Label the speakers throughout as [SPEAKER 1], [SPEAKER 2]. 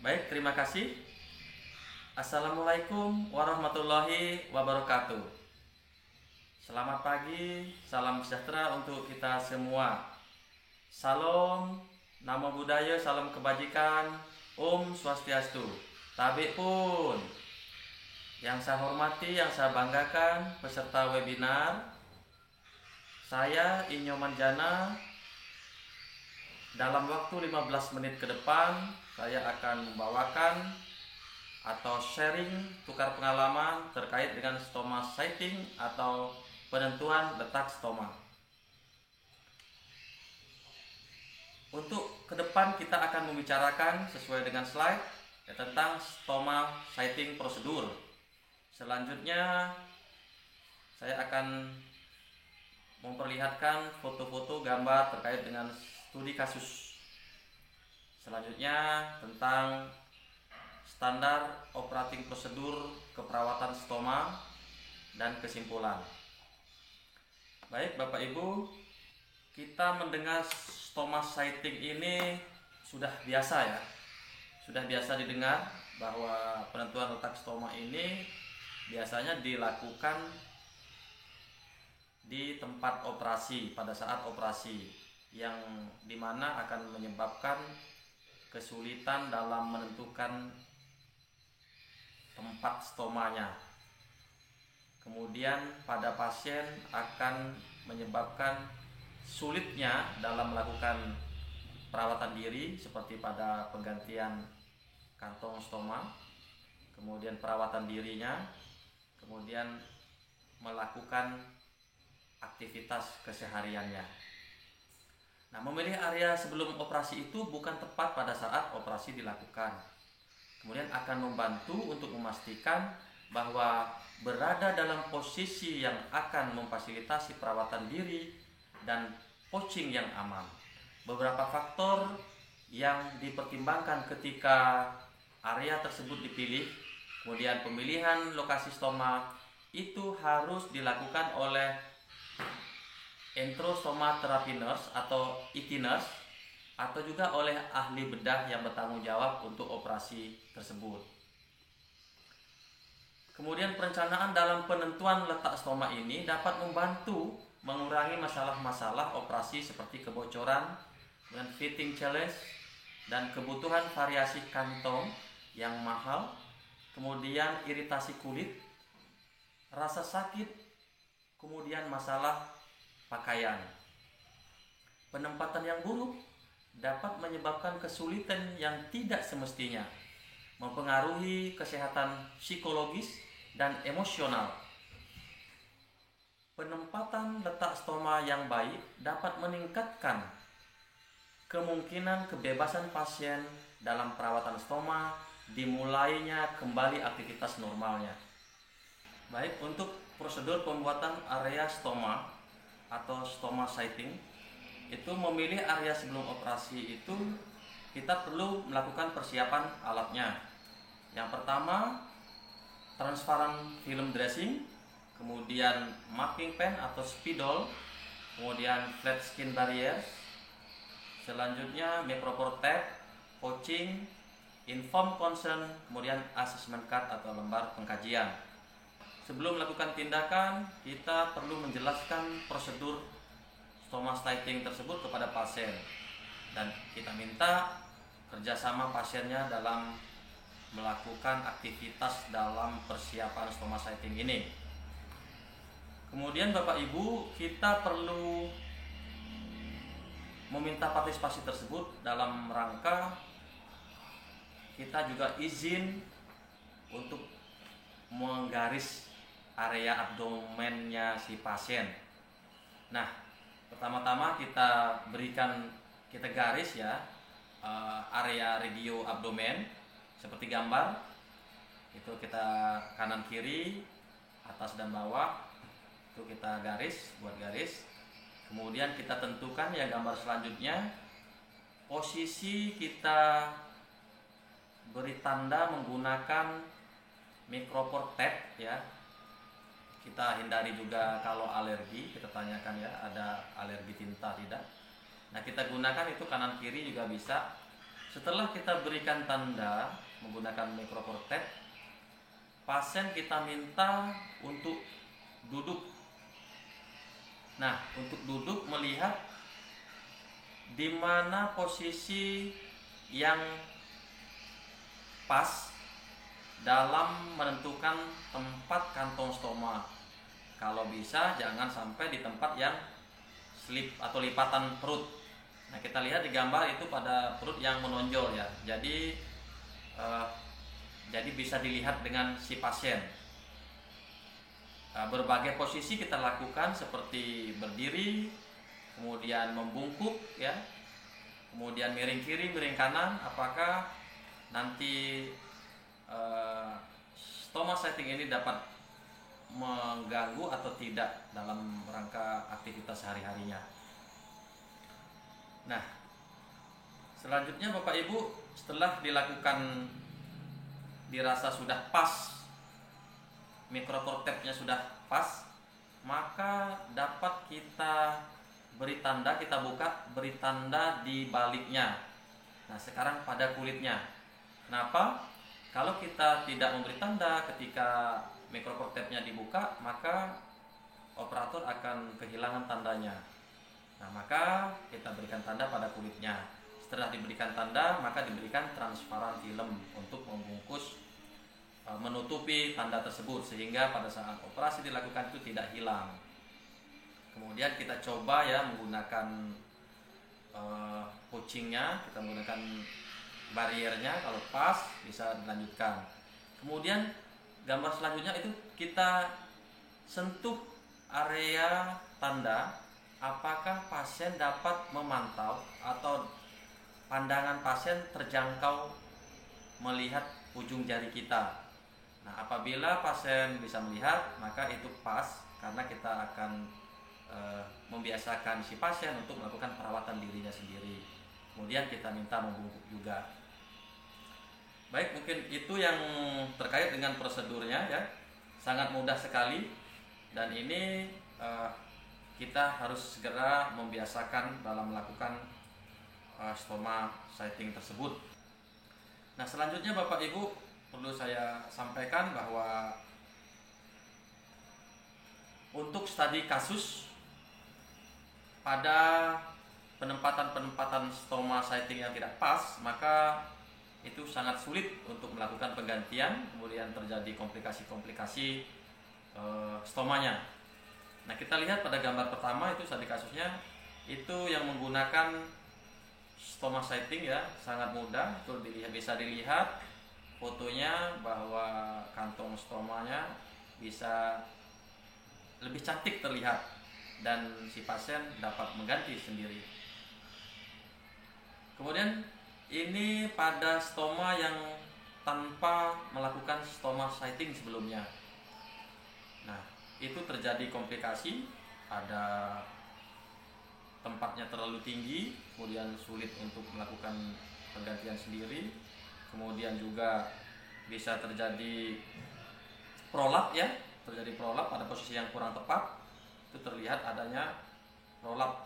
[SPEAKER 1] Baik, terima kasih. Assalamualaikum warahmatullahi wabarakatuh. Selamat pagi, salam sejahtera untuk kita semua. Salam, namo buddhaya, salam kebajikan, Om Swastiastu. Tabik pun. Yang saya hormati, yang saya banggakan, peserta webinar, saya Inyo Manjana. Dalam waktu 15 menit ke depan, saya akan membawakan atau sharing tukar pengalaman terkait dengan stoma sighting atau penentuan letak stoma. Untuk ke depan kita akan membicarakan sesuai dengan slide tentang stoma sighting prosedur. Selanjutnya saya akan memperlihatkan foto-foto gambar terkait dengan studi kasus. Selanjutnya tentang standar operating prosedur keperawatan stoma dan kesimpulan. Baik Bapak Ibu, kita mendengar stoma sighting ini sudah biasa ya. Sudah biasa didengar bahwa penentuan letak stoma ini biasanya dilakukan di tempat operasi pada saat operasi, yang dimana akan menyebabkan kesulitan dalam menentukan tempat stomanya. Kemudian pada pasien akan menyebabkan sulitnya dalam melakukan perawatan diri seperti pada penggantian kantong stoma, kemudian perawatan dirinya, kemudian melakukan aktivitas kesehariannya. Nah, memilih area sebelum operasi itu bukan tepat pada saat operasi dilakukan. Kemudian akan membantu untuk memastikan bahwa berada dalam posisi yang akan memfasilitasi perawatan diri dan pouching yang aman. Beberapa faktor yang dipertimbangkan ketika area tersebut dipilih, kemudian pemilihan lokasi stoma itu harus dilakukan oleh enterostoma therapy nurse atau ET nurse, atau juga oleh ahli bedah yang bertanggung jawab untuk operasi tersebut. Kemudian perencanaan dalam penentuan letak stoma ini dapat membantu mengurangi masalah-masalah operasi seperti kebocoran dan fitting challenge dan kebutuhan variasi kantong yang mahal, kemudian iritasi kulit, rasa sakit, kemudian masalah pakaian. Penempatan yang buruk dapat menyebabkan kesulitan yang tidak semestinya, mempengaruhi kesehatan psikologis dan emosional. Penempatan letak stoma yang baik dapat meningkatkan kemungkinan kebebasan pasien dalam perawatan stoma, dimulainya kembali aktivitas normalnya. Baik, untuk prosedur pembuatan area stoma atau stoma sighting, itu memilih area sebelum operasi itu kita perlu melakukan persiapan alatnya. Yang pertama, transparan film dressing, kemudian marking pen atau spidol, kemudian flat skin barrier, selanjutnya micropore tape, pouching, informed consent, kemudian assessment card atau lembar pengkajian. Sebelum melakukan tindakan, kita perlu menjelaskan prosedur stoma sighting tersebut kepada pasien, dan kita minta kerjasama pasiennya dalam melakukan aktivitas dalam persiapan stoma sighting ini. Kemudian Bapak Ibu, kita perlu meminta partisipasi tersebut dalam rangka kita juga izin untuk menggaris area abdomennya si pasien. Nah, pertama-tama kita garis ya area radio abdomen seperti gambar. Itu kita kanan kiri, atas dan bawah, itu kita buat garis. Kemudian kita tentukan ya gambar selanjutnya, posisi kita beri tanda menggunakan micropore tape ya. Kita hindari juga kalau alergi, kita tanyakan ya ada alergi tinta tidak. Nah, kita gunakan itu kanan kiri juga bisa. Setelah kita berikan tanda menggunakan microprotect, pasien kita minta untuk duduk. Nah, untuk duduk melihat di mana posisi yang pas dalam menentukan tempat kantong stoma. Kalau bisa jangan sampai di tempat yang slip atau lipatan perut. Nah, kita lihat di gambar itu pada perut yang menonjol ya. Jadi bisa dilihat dengan si pasien. Berbagai posisi kita lakukan seperti berdiri, kemudian membungkuk ya, kemudian miring kiri, miring kanan. Apakah nanti stoma setting ini dapat mengganggu atau tidak dalam rangka aktivitas sehari-harinya. Nah, selanjutnya Bapak Ibu, setelah dilakukan, dirasa sudah pas, microprotect-nya sudah pas, maka dapat kita beri tanda, kita buka, beri tanda di baliknya. Nah, sekarang pada kulitnya. Kenapa? Kalau kita tidak memberi tanda ketika microprotect-nya dibuka, maka operator akan kehilangan tandanya. Nah, maka kita berikan tanda pada kulitnya. Setelah diberikan tanda, maka diberikan transparan film untuk membungkus, menutupi tanda tersebut, sehingga pada saat operasi dilakukan itu tidak hilang. Kemudian kita coba ya menggunakan pouchingnya, kita menggunakan bariernya, kalau pas bisa dilanjutkan. Kemudian gambar selanjutnya itu kita sentuh area tanda, apakah pasien dapat memantau atau pandangan pasien terjangkau melihat ujung jari kita. Nah, apabila pasien bisa melihat, maka itu pas, karena kita akan membiasakan si pasien untuk melakukan perawatan dirinya sendiri. Kemudian kita minta membungkuk juga. Baik, mungkin itu yang terkait dengan prosedurnya ya. Sangat mudah sekali, dan ini kita harus segera membiasakan dalam melakukan stoma setting tersebut. Nah, selanjutnya Bapak Ibu, perlu saya sampaikan bahwa untuk studi kasus pada penempatan stoma setting yang tidak pas, maka itu sangat sulit untuk melakukan penggantian, kemudian terjadi komplikasi-komplikasi stomanya. Nah, kita lihat pada gambar pertama itu studi kasusnya, itu yang menggunakan stoma setting ya, sangat mudah. Itu bisa dilihat fotonya bahwa kantong stomanya bisa lebih cantik terlihat, dan si pasien dapat mengganti sendiri. Kemudian ini pada stoma yang tanpa melakukan stoma setting sebelumnya. Nah, itu terjadi komplikasi, ada tempatnya terlalu tinggi, kemudian sulit untuk melakukan penggantian sendiri. Kemudian juga bisa terjadi prolap ya, terjadi prolap pada posisi yang kurang tepat. Itu terlihat adanya prolap.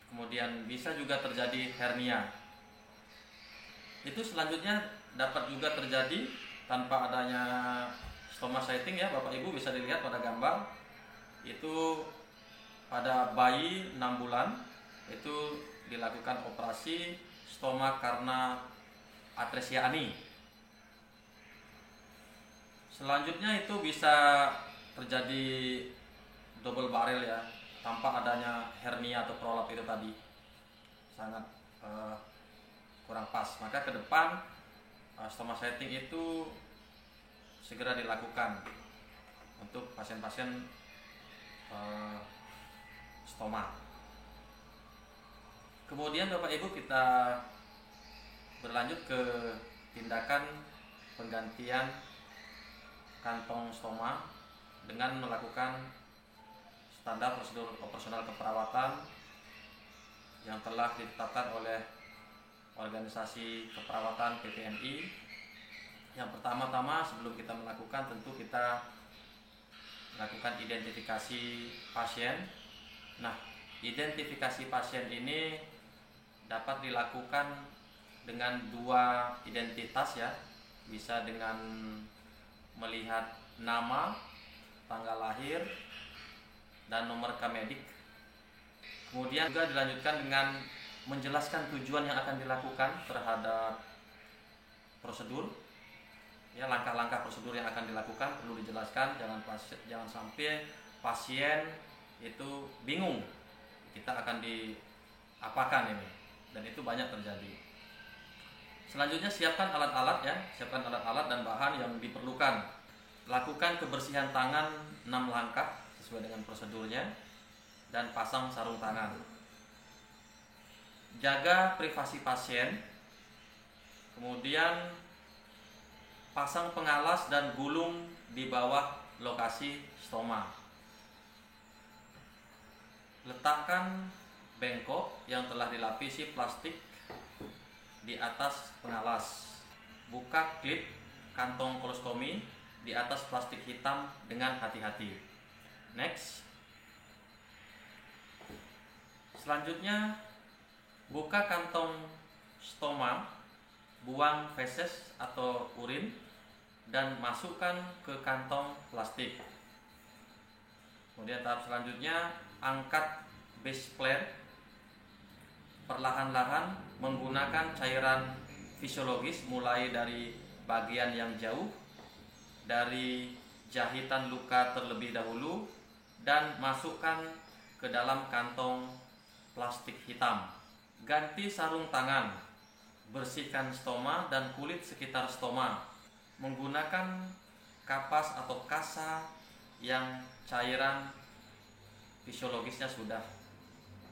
[SPEAKER 1] Kemudian bisa juga terjadi hernia. Itu selanjutnya dapat juga terjadi tanpa adanya stoma setting ya, Bapak Ibu bisa dilihat pada gambar. Itu pada bayi 6 bulan itu dilakukan operasi stoma karena atresia ani. Selanjutnya itu bisa terjadi double barrel ya, tanpa adanya hernia atau prolap itu tadi. Sangat kurang pas. Maka ke depan stoma setting itu segera dilakukan untuk pasien-pasien stoma. Kemudian Bapak Ibu, kita berlanjut ke tindakan penggantian kantong stoma dengan melakukan standar prosedur operasional keperawatan yang telah ditetapkan oleh organisasi keperawatan PPNI. Yang pertama-tama sebelum kita melakukan, tentu kita melakukan identifikasi pasien. Nah, identifikasi pasien ini dapat dilakukan dengan dua identitas ya, bisa dengan melihat nama, tanggal lahir, dan nomor rekening. Kemudian juga dilanjutkan dengan menjelaskan tujuan yang akan dilakukan terhadap prosedur. Ya, langkah-langkah prosedur yang akan dilakukan perlu dijelaskan, jangan sampai pasien itu bingung kita akan diapakan ini, dan itu banyak terjadi. Selanjutnya siapkan alat-alat ya, siapkan alat-alat dan bahan yang diperlukan. Lakukan kebersihan tangan 6 langkah sesuai dengan prosedurnya dan pasang sarung tangan. Jaga privasi pasien. Kemudian pasang pengalas dan gulung di bawah lokasi stoma. Letakkan bengkok yang telah dilapisi plastik di atas pengalas. Buka klip kantong kolostomi di atas plastik hitam dengan hati-hati. Next. Selanjutnya, buka kantong stoma, buang feses atau urin, dan masukkan ke kantong plastik. Kemudian tahap selanjutnya, angkat base plate perlahan-lahan menggunakan cairan fisiologis mulai dari bagian yang jauh dari jahitan luka terlebih dahulu dan masukkan ke dalam kantong plastik hitam. Ganti sarung tangan, bersihkan stoma dan kulit sekitar stoma menggunakan kapas atau kasa yang cairan fisiologisnya sudah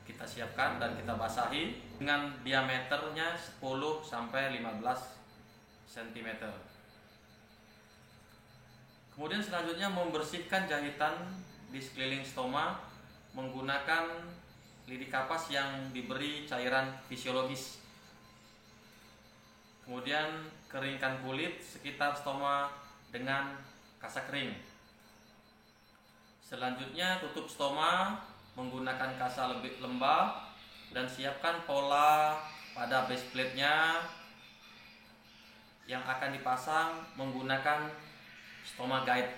[SPEAKER 1] kita siapkan dan kita basahi dengan diameternya 10 sampai 15 cm. Kemudian selanjutnya membersihkan jahitan di sekeliling stoma menggunakan lidi kapas yang diberi cairan fisiologis. Kemudian keringkan kulit sekitar stoma dengan kasa kering. Selanjutnya tutup stoma menggunakan kasa lebih lembab dan siapkan pola pada base plate-nya yang akan dipasang menggunakan stoma guide.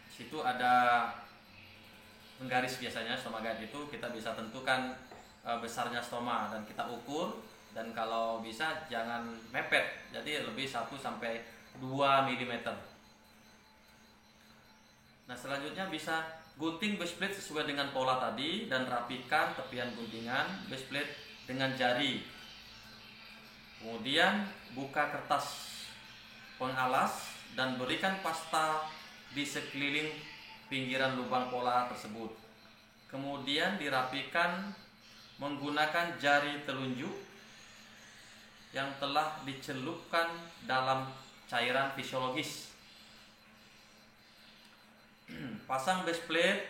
[SPEAKER 1] Situ ada penggaris, biasanya stoma guide itu kita bisa tentukan besarnya stoma dan kita ukur, dan kalau bisa jangan mepet, jadi lebih 1 sampai 2 mm. Nah, selanjutnya bisa gunting base plate sesuai dengan pola tadi dan rapikan tepian guntingan base plate dengan jari. Kemudian buka kertas pengalas dan berikan pasta di sekeliling pinggiran lubang pola tersebut. Kemudian dirapikan menggunakan jari telunjuk yang telah dicelupkan dalam cairan fisiologis. Pasang base plate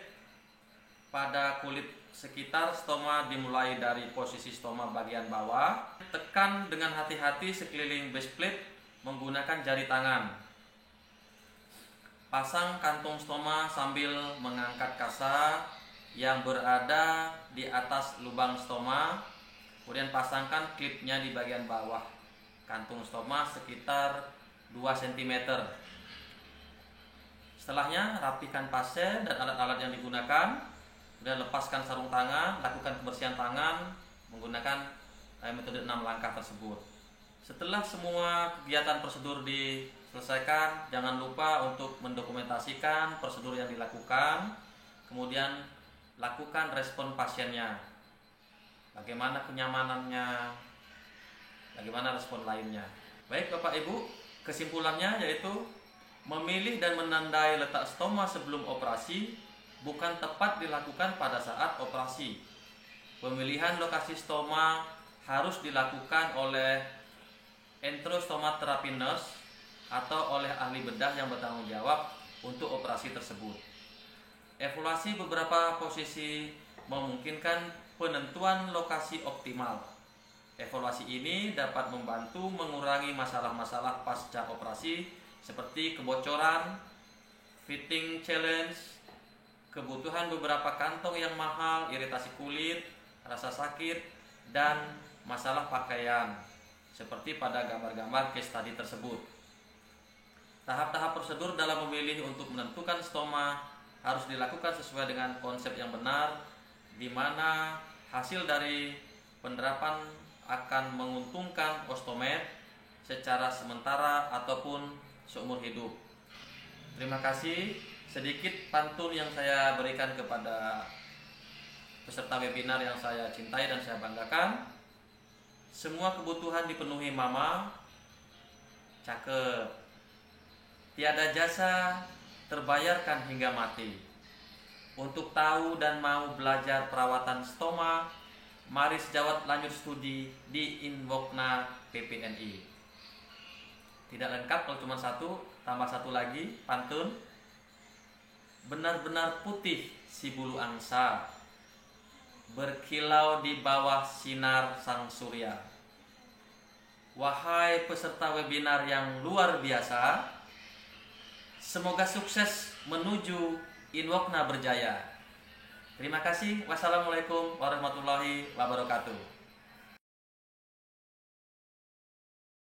[SPEAKER 1] pada kulit sekitar stoma dimulai dari posisi stoma bagian bawah. Tekan dengan hati-hati sekeliling base plate menggunakan jari tangan. Pasang kantung stoma sambil mengangkat kasa yang berada di atas lubang stoma. Kemudian pasangkan klipnya di bagian bawah kantung stoma sekitar 2 cm. Setelahnya rapikan pasien dan alat-alat yang digunakan, dan lepaskan sarung tangan, lakukan kebersihan tangan menggunakan metode 6 langkah tersebut. Setelah semua kegiatan prosedur diselesaikan, jangan lupa untuk mendokumentasikan prosedur yang dilakukan, kemudian lakukan respon pasiennya, bagaimana kenyamanannya, bagaimana respon lainnya. Baik Bapak Ibu, kesimpulannya yaitu memilih dan menandai letak stoma sebelum operasi bukan tepat dilakukan pada saat operasi. Pemilihan lokasi stoma harus dilakukan oleh enterostomaterapi nurse atau oleh ahli bedah yang bertanggung jawab untuk operasi tersebut. Evaluasi beberapa posisi memungkinkan penentuan lokasi optimal. Evaluasi ini dapat membantu mengurangi masalah-masalah pasca operasi seperti kebocoran, fitting challenge, kebutuhan beberapa kantong yang mahal, iritasi kulit, rasa sakit, dan masalah pakaian, seperti pada gambar-gambar case study tersebut. Tahap-tahap prosedur dalam memilih untuk menentukan stoma harus dilakukan sesuai dengan konsep yang benar, di mana hasil dari penerapan akan menguntungkan ostomed secara sementara ataupun seumur hidup. Terima kasih. Sedikit pantun yang saya berikan kepada peserta webinar yang saya cintai dan saya banggakan. Semua kebutuhan dipenuhi mama. Cakep. Tiada jasa terbayarkan hingga mati. Untuk tahu dan mau belajar perawatan stoma, mari sejawat lanjut studi di Invokna PPNI. Tidak lengkap kalau cuma satu, tambah satu lagi, pantun. Benar-benar putih si bulu angsa, berkilau di bawah sinar sang surya. Wahai peserta webinar yang luar biasa, semoga sukses menuju Invokna berjaya. Terima kasih. Wassalamualaikum warahmatullahi wabarakatuh.